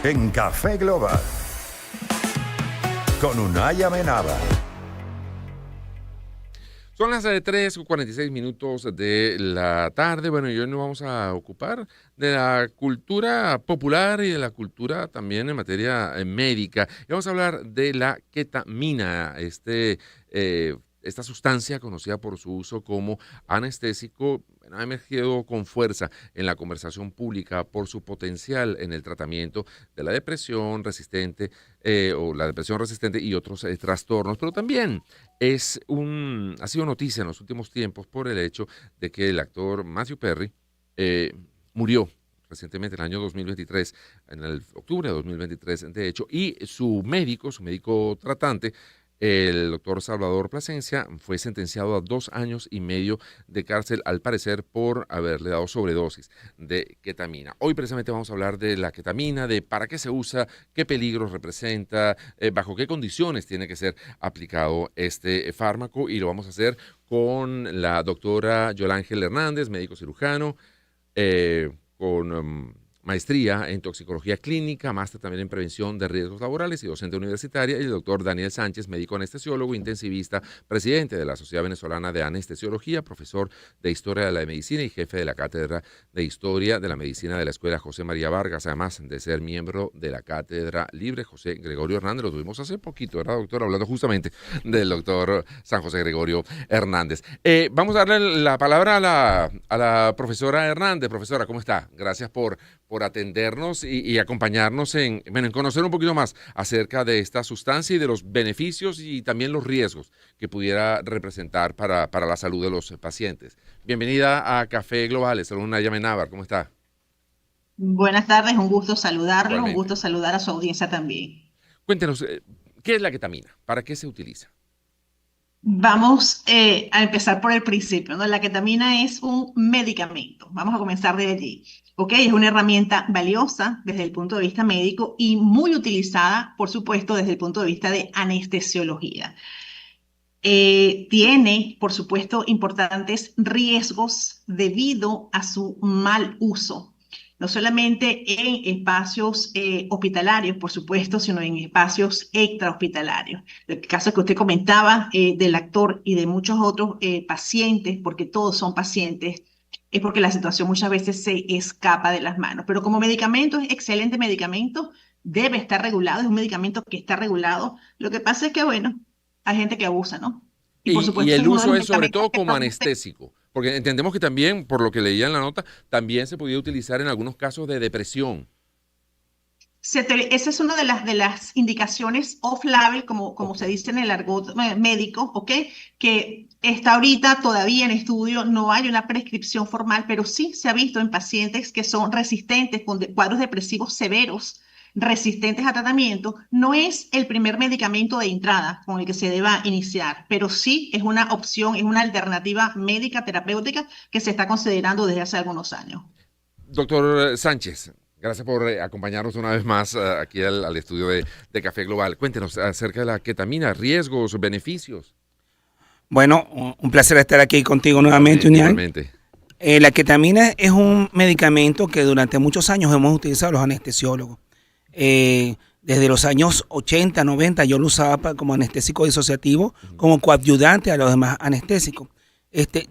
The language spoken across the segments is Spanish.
en Café Global con Unai Amenábar. Son las 3:46 de la tarde. Bueno, y hoy nos vamos a ocupar de la cultura popular y de la cultura también en materia médica. Y vamos a hablar de la ketamina, esta sustancia conocida por su uso como anestésico. Ha emergido con fuerza en la conversación pública por su potencial en el tratamiento de la depresión resistente o la depresión resistente y otros trastornos, pero también ha sido noticia en los últimos tiempos por el hecho de que el actor Matthew Perry murió recientemente en el año 2023, en el octubre de 2023, de hecho, y su médico tratante, el doctor Salvador Plasencia, fue sentenciado a 2 años y medio de cárcel, al parecer, por haberle dado sobredosis de ketamina. Hoy precisamente vamos a hablar de la ketamina, de para qué se usa, qué peligros representa, bajo qué condiciones tiene que ser aplicado este fármaco, y lo vamos a hacer con la doctora Yolángel Hernández, médico cirujano, con maestría en toxicología clínica, máster también en prevención de riesgos laborales y docente universitaria, y el doctor Daniel Sánchez, médico anestesiólogo, intensivista, presidente de la Sociedad Venezolana de Anestesiología, profesor de Historia de la Medicina y jefe de la Cátedra de Historia de la Medicina de la Escuela José María Vargas, además de ser miembro de la Cátedra Libre José Gregorio Hernández. Lo tuvimos hace poquito, ¿verdad, doctor? Hablando justamente del doctor San José Gregorio Hernández. Vamos a darle la palabra a la profesora Hernández. Profesora, ¿cómo está? Gracias por atendernos y acompañarnos en conocer un poquito más acerca de esta sustancia y de los beneficios y también los riesgos que pudiera representar para la salud de los pacientes. Bienvenida a Café Global. Saludos, Unai Amenábar. ¿Cómo está? Buenas tardes, un gusto saludarlo, Igualmente. un gusto saludar a su audiencia también. Cuéntenos, ¿qué es la ketamina? ¿Para qué se utiliza? Vamos a empezar por el principio, ¿no? La ketamina es un medicamento. Vamos a comenzar de allí. ¿Ok? Es una herramienta valiosa desde el punto de vista médico y muy utilizada, por supuesto, desde el punto de vista de anestesiología. Tiene, por supuesto, importantes riesgos debido a su mal uso. No solamente en espacios hospitalarios, por supuesto, sino en espacios extrahospitalarios. El caso que usted comentaba del actor y de muchos otros pacientes, porque todos son pacientes, es porque la situación muchas veces se escapa de las manos. Pero como medicamento, es excelente medicamento, debe estar regulado, es un medicamento que está regulado. Lo que pasa es que, bueno, hay gente que abusa, ¿no? Y por Y supuesto, es el uno de uso los es sobre medicamentos todo que como produce. anestésico, porque entendemos que también, por lo que leía en la nota, también se podía utilizar en algunos casos de depresión. Esa es una de las indicaciones off-label, como Ok. se dice en el argot médico, ¿ok? Que está ahorita todavía en estudio, no hay una prescripción formal, pero sí se ha visto en pacientes que son resistentes, con cuadros depresivos severos, resistentes a tratamiento. No es el primer medicamento de entrada con el que se deba iniciar, pero sí es una opción, es una alternativa médica, terapéutica, que se está considerando desde hace algunos años. Doctor Sánchez, gracias por acompañarnos una vez más aquí al estudio de Café Global. Cuéntenos acerca de la ketamina, riesgos, beneficios. Bueno, un placer estar aquí contigo nuevamente, Unián. Igualmente. La ketamina es un medicamento que durante muchos años hemos utilizado los anestesiólogos. Desde los años 80, 90 yo lo usaba como anestésico disociativo, como coadyuvante a los demás anestésicos.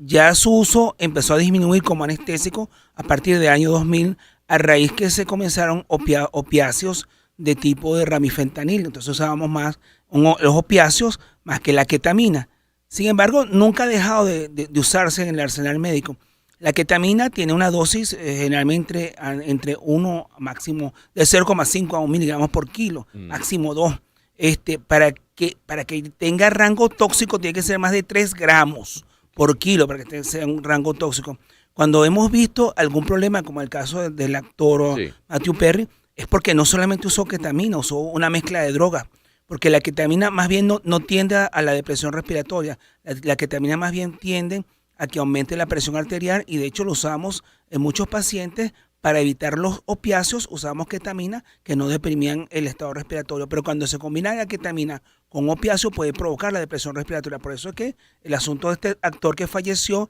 Ya su uso empezó a disminuir como anestésico a partir del año 2000, a raíz que se comenzaron opiáceos de tipo de ramifentanil. Entonces usábamos más los opiáceos más que la ketamina. Sin embargo, nunca ha dejado de usarse en el arsenal médico. La ketamina tiene una dosis generalmente entre 1 máximo de 0,5 a 1 miligramos por kilo, máximo 2. Para que tenga rango tóxico tiene que ser más de 3 gramos por kilo para que sea un rango tóxico. Cuando hemos visto algún problema, como el caso del actor Matthew Perry, es porque no solamente usó ketamina, usó una mezcla de drogas. Porque la ketamina más bien no tiende a la depresión respiratoria. La ketamina más bien tiende a que aumente la presión arterial, y de hecho lo usamos en muchos pacientes para evitar los opiáceos usamos ketamina que no deprimían el estado respiratorio, pero cuando se combina la ketamina con opiáceo puede provocar la depresión respiratoria. Por eso es que el asunto de este actor que falleció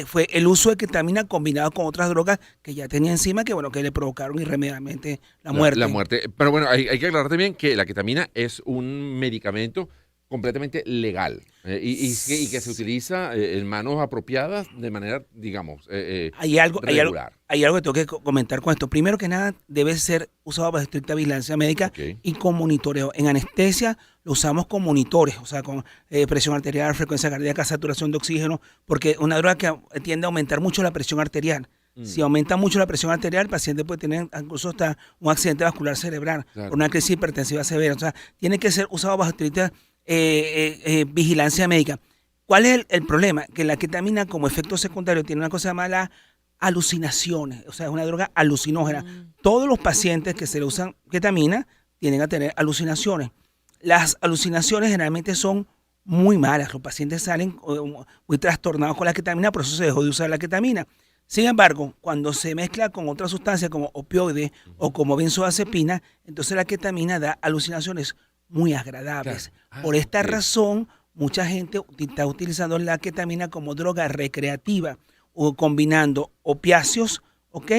fue el uso de ketamina combinado con otras drogas que ya tenía encima, que bueno, que le provocaron irremediablemente la muerte. La muerte. Pero bueno, hay que aclarar también que la ketamina es un medicamento completamente legal y que se utiliza en manos apropiadas de manera, digamos, regular. Hay algo que tengo que comentar con esto. Primero que nada, debe ser usado bajo estricta vigilancia médica y con monitoreo. En anestesia lo usamos con monitores, o sea, con presión arterial, frecuencia cardíaca, saturación de oxígeno, porque una droga que tiende a aumentar mucho la presión arterial. Si aumenta mucho la presión arterial, el paciente puede tener incluso hasta un accidente vascular cerebral, o una crisis hipertensiva severa. O sea, tiene que ser usado bajo estricta vigilancia médica. ¿Cuál es el problema? Que la ketamina como efecto secundario tiene una cosa llamada alucinaciones, o sea, es una droga alucinógena. Todos los pacientes que se le usan ketamina tienden a tener alucinaciones. Las alucinaciones generalmente son muy malas, los pacientes salen muy trastornados con la ketamina, por eso se dejó de usar la ketamina. Sin embargo, cuando se mezcla con otras sustancias como opioides o como benzodiazepina, entonces la ketamina da alucinaciones muy agradables. Por esta razón, mucha gente está utilizando la ketamina como droga recreativa o combinando opiáceos, ¿ok?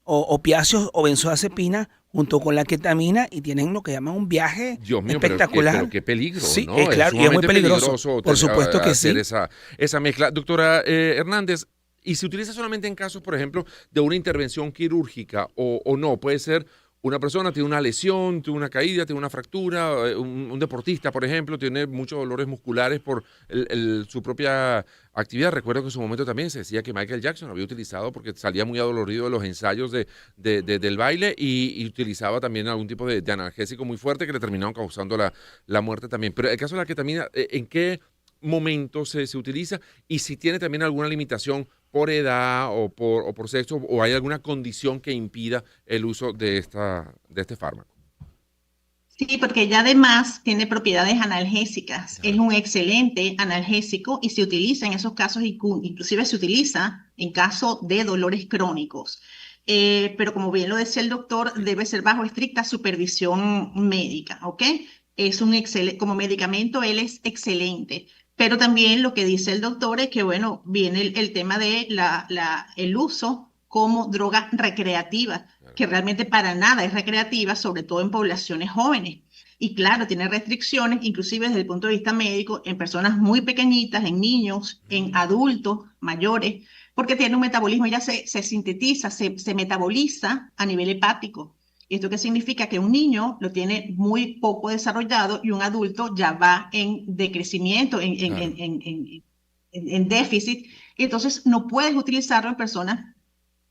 O opiáceos o benzodiazepina junto con la ketamina y tienen lo que llaman un viaje espectacular. Pero qué peligro, sí, ¿no? Claro, y es muy peligroso. Por supuesto que sí. Esa mezcla. Doctora Hernández, ¿y se utiliza solamente en casos, por ejemplo, de una intervención quirúrgica o no? Puede ser una persona tiene una lesión, tiene una caída, tiene una fractura, un deportista, por ejemplo, tiene muchos dolores musculares por su propia actividad. Recuerdo que en su momento también se decía que Michael Jackson había utilizado porque salía muy adolorido de los ensayos del baile y utilizaba también algún tipo de analgésico muy fuerte que le terminaron causando la muerte también. Pero el caso de la ketamina, ¿en qué momento se utiliza? Y si tiene también alguna limitación por edad o por sexo, o hay alguna condición que impida el uso de este fármaco. Sí, porque ya además tiene propiedades analgésicas. Es un excelente analgésico y se utiliza en esos casos, inclusive se utiliza en caso de dolores crónicos. Pero como bien lo decía el doctor, debe ser bajo estricta supervisión médica, ¿ok? Es como medicamento, él es excelente. Pero también lo que dice el doctor es que, bueno, viene el tema de el uso como droga recreativa, que realmente para nada es recreativa, sobre todo en poblaciones jóvenes. Y claro, tiene restricciones, inclusive desde el punto de vista médico, en personas muy pequeñitas, en niños, en adultos mayores, porque tiene un metabolismo, ya se sintetiza, se metaboliza a nivel hepático. ¿Esto qué significa? Que un niño lo tiene muy poco desarrollado y un adulto ya va en decrecimiento, en déficit. Y entonces no puedes utilizarlo en personas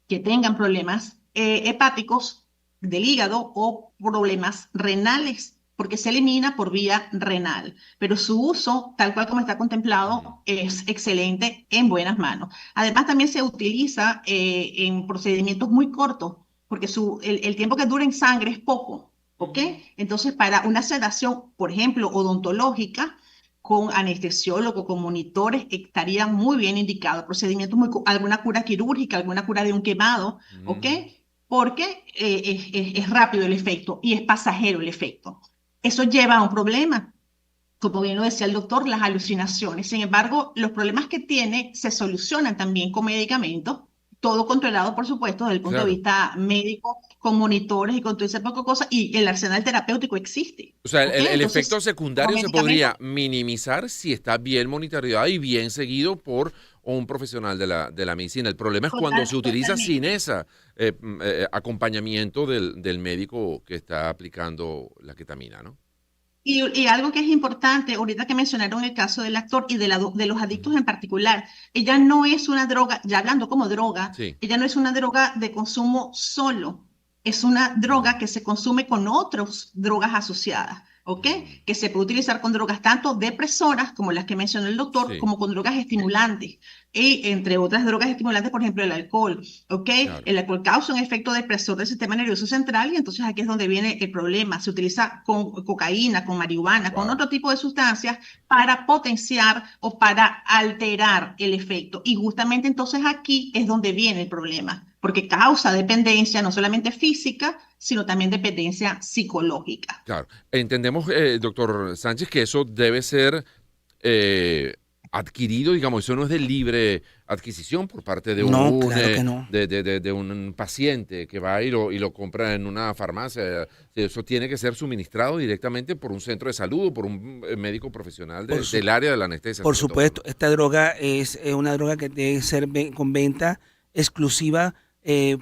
que tengan problemas hepáticos del hígado o problemas renales, porque se elimina por vía renal. Pero su uso, tal cual como está contemplado, es excelente, en buenas manos. Además, también se utiliza en procedimientos muy cortos, porque el tiempo que dura en sangre es poco, ¿ok? Entonces, para una sedación, por ejemplo, odontológica, con anestesiólogo, con monitores, estaría muy bien indicado. Procedimientos alguna cura quirúrgica, alguna cura de un quemado, ¿ok? Porque es rápido el efecto y es pasajero el efecto. Eso lleva a un problema, como bien lo decía el doctor, las alucinaciones. Sin embargo, los problemas que tiene se solucionan también con medicamentos, todo controlado, por supuesto, desde el punto de vista médico, con monitores y con todo ese poco de cosas, y el arsenal terapéutico existe. O sea, el efecto secundario se podría minimizar si está bien monitoreado y bien seguido por un profesional de la medicina. El problema es cuando se utiliza sin ese acompañamiento del médico que está aplicando la ketamina, ¿no? Y algo que es importante, ahorita que mencionaron el caso del actor y de los adictos en particular, ella no es una droga, ya hablando como droga, ella no es una droga de consumo solo, es una droga que se consume con otras drogas asociadas, ¿ok? Que se puede utilizar con drogas tanto depresoras, como las que mencionó el doctor, como con drogas estimulantes. Y entre otras drogas estimulantes, por ejemplo, el alcohol, ¿ok? Claro. El alcohol causa un efecto depresor del sistema nervioso central y entonces aquí es donde viene el problema. Se utiliza con cocaína, con marihuana, con otro tipo de sustancias para potenciar o para alterar el efecto. Y justamente entonces aquí es donde viene el problema. porque causa dependencia no solamente física, sino también dependencia psicológica. Claro. Entendemos, doctor Sánchez, que eso debe ser adquirido, digamos, eso no es de libre adquisición por parte de No, claro que no. de un paciente que va y lo compra en una farmacia. Eso tiene que ser suministrado directamente por un centro de salud o por un médico profesional del área de la anestesia. Por sobre supuesto, todo. esta droga es una droga que debe ser con venta exclusiva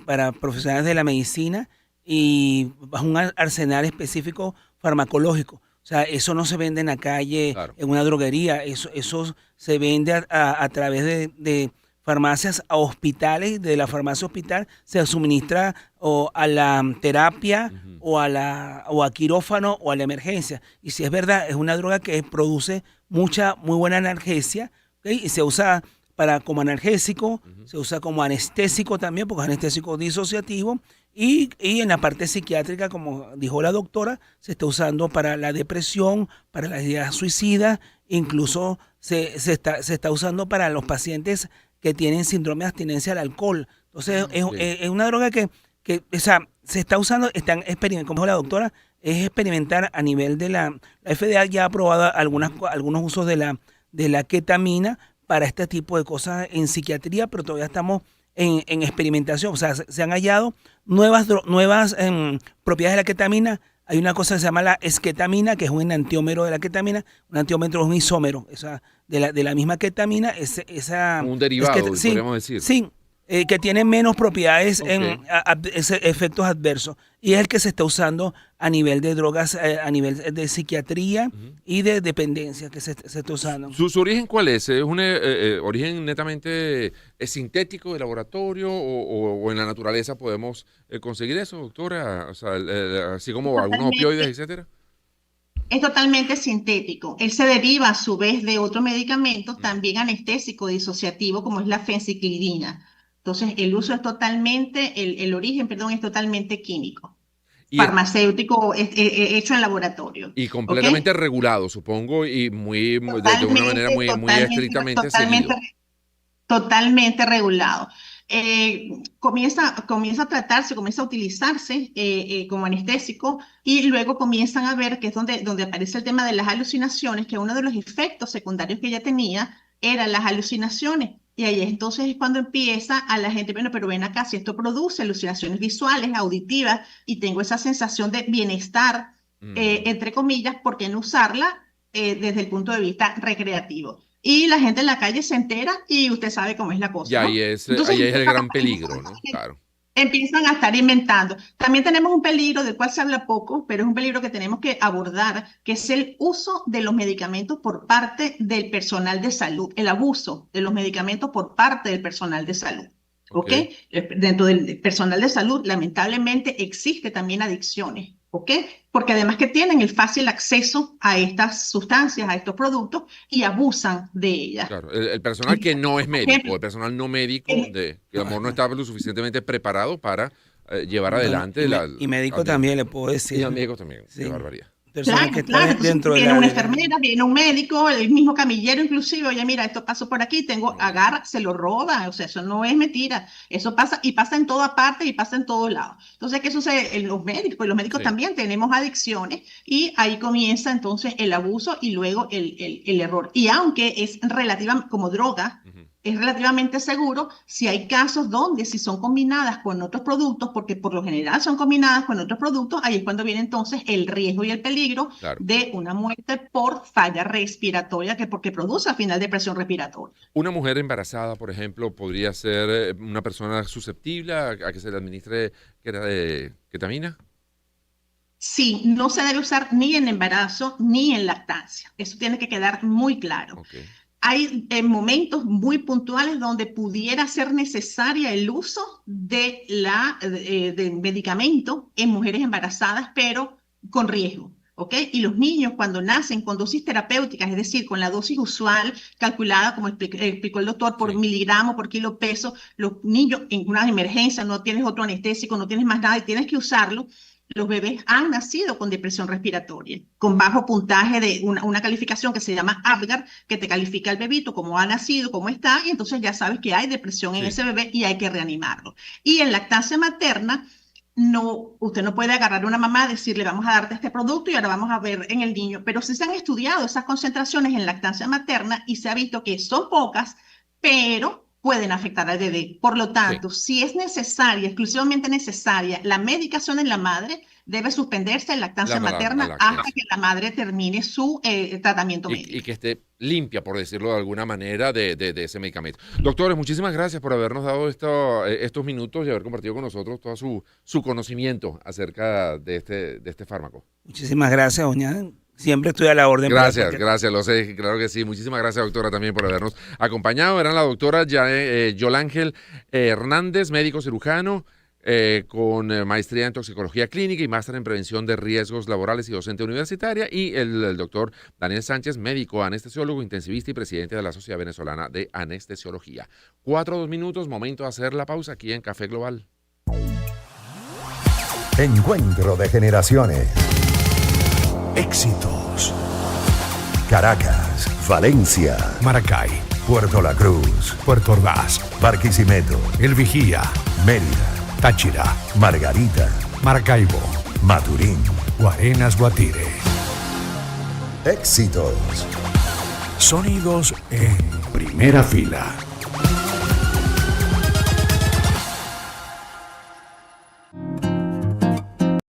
para profesionales de la medicina y bajo un arsenal específico farmacológico. O sea, eso no se vende en la calle, Claro. en una droguería, eso se vende a través de farmacias a hospitales, de la farmacia hospital se suministra o a la terapia o a quirófano o a la emergencia. Y si es verdad, es una droga que produce muy buena analgesia, ¿okay? Y se usa como analgésico, se usa como anestésico también, porque es anestésico disociativo, y en la parte psiquiátrica, como dijo la doctora, se está usando para la depresión, para las ideas suicidas, incluso se está usando para los pacientes que tienen síndrome de abstinencia al alcohol. Entonces, es una droga que o sea, se está usando, como dijo la doctora, es experimentar a nivel de la FDA ya ha aprobado algunos usos de la ketamina para este tipo de cosas en psiquiatría, pero todavía estamos en experimentación. O sea, se han hallado nuevas propiedades de la ketamina. Hay una cosa que se llama la esketamina, que es un enantiómero de la ketamina. Un enantiómero es un isómero de la misma ketamina. Un derivado, podríamos decir. Sí, que tiene menos propiedades Okay. en efectos adversos. Y es el que se está usando a nivel de drogas, a nivel de psiquiatría y de dependencia que se está usando. ¿Su origen cuál es? ¿Es un origen netamente sintético de laboratorio o en la naturaleza podemos conseguir eso, doctora? O sea, así como algunos opioides, etcétera. Es totalmente sintético. Él se deriva a su vez de otro medicamento también anestésico disociativo como es la fenciclidina. Entonces, el uso es totalmente, el origen, perdón, es totalmente químico, farmacéutico, hecho en laboratorio. Y completamente regulado, supongo, y de una manera muy estrictamente seguido. Totalmente regulado. Comienza a utilizarse como anestésico y luego comienzan a ver que es donde aparece el tema de las alucinaciones, que uno de los efectos secundarios que ella tenía eran las alucinaciones. Y ahí entonces es cuando empieza a la gente, bueno, pero ven acá, si esto produce alucinaciones visuales, auditivas, y tengo esa sensación de bienestar, entre comillas, ¿por qué no usarla desde el punto de vista recreativo? Y la gente en la calle se entera y usted sabe cómo es la cosa, Y ¿no? ahí es Entonces, el gran peligro, ¿no? Claro. empiezan a estar inventando. También tenemos un peligro del cual se habla poco, pero es un peligro que tenemos que abordar, que es el uso de los medicamentos por parte del personal de salud, el abuso de los medicamentos por parte del personal de salud. ¿Ok? Dentro del personal de salud, lamentablemente, existe también adicciones. ¿Ok? Porque además que tienen el fácil acceso a estas sustancias, a estos productos, y abusan de ellas. Claro, el personal que no es médico, el personal no médico, que a lo mejor no está lo suficientemente preparado para llevar adelante y médico también le puedo decir. Y a médicos también, Sí. qué barbaridad. Personas que están Entonces, dentro de viene la... una enfermera, viene un médico, el mismo camillero inclusive, oye, mira, esto pasó por aquí, agarra, se lo roba, o sea, eso no es mentira, eso pasa y pasa en toda parte y pasa en todos lados. Entonces, ¿qué sucede? Los médicos Sí. también tenemos adicciones y ahí comienza entonces el abuso y luego el error. Y aunque es relativa como droga, es relativamente seguro si hay casos donde si son combinadas con otros productos, porque por lo general son combinadas con otros productos, ahí es cuando viene entonces el riesgo y el peligro Claro. de una muerte por falla respiratoria, porque produce al final depresión respiratoria. Una mujer embarazada, por ejemplo, podría ser una persona susceptible a que se le administre ketamina. Sí, no se debe usar ni en embarazo ni en lactancia. Eso tiene que quedar muy claro. Okay. Hay momentos muy puntuales donde pudiera ser necesaria el uso de medicamento en mujeres embarazadas, pero con riesgo. ¿Ok? Y los niños cuando nacen con dosis terapéuticas, es decir, con la dosis usual calculada, como explicó el doctor, por miligramo, por kilo peso, los niños en una emergencia, no tienes otro anestésico, no tienes más nada y tienes que usarlo, los bebés han nacido con depresión respiratoria, con bajo puntaje de una calificación que se llama APGAR, que te califica el bebito como ha nacido, cómo está, y entonces ya sabes que hay depresión en ese bebé y hay que reanimarlo. Y en lactancia materna, no, usted no puede agarrar a una mamá y decirle, vamos a darte este producto y ahora vamos a ver en el niño. Pero sí se han estudiado esas concentraciones en lactancia materna y se ha visto que son pocas, pero pueden afectar al bebé. Por lo tanto, si es necesaria, exclusivamente necesaria, la medicación en la madre debe suspenderse en lactancia materna hasta que la madre termine su tratamiento médico. Y que esté limpia, por decirlo de alguna manera, de ese medicamento. Doctores, muchísimas gracias por habernos dado estos minutos y haber compartido con nosotros todo su conocimiento acerca de este fármaco. Muchísimas gracias, doña. Siempre estoy a la orden. Gracias, lo sé, claro que sí. Muchísimas gracias, doctora, también por habernos acompañado. Eran la doctora Yolángel Hernández, médico cirujano, con maestría en toxicología clínica y máster en prevención de riesgos laborales y docente universitaria, y el doctor Daniel Sánchez, médico anestesiólogo, intensivista y presidente de la Sociedad Venezolana de Anestesiología. 4 minutos, momento de hacer la pausa aquí en Café Global. Encuentro de generaciones. Éxitos. Caracas, Valencia, Maracay, Puerto La Cruz, Puerto Ordaz, Barquisimeto, El Vigía, Mérida, Táchira, Margarita, Maracaibo, Maturín. Guarenas, Guatire. Éxitos. Sonidos en primera fila.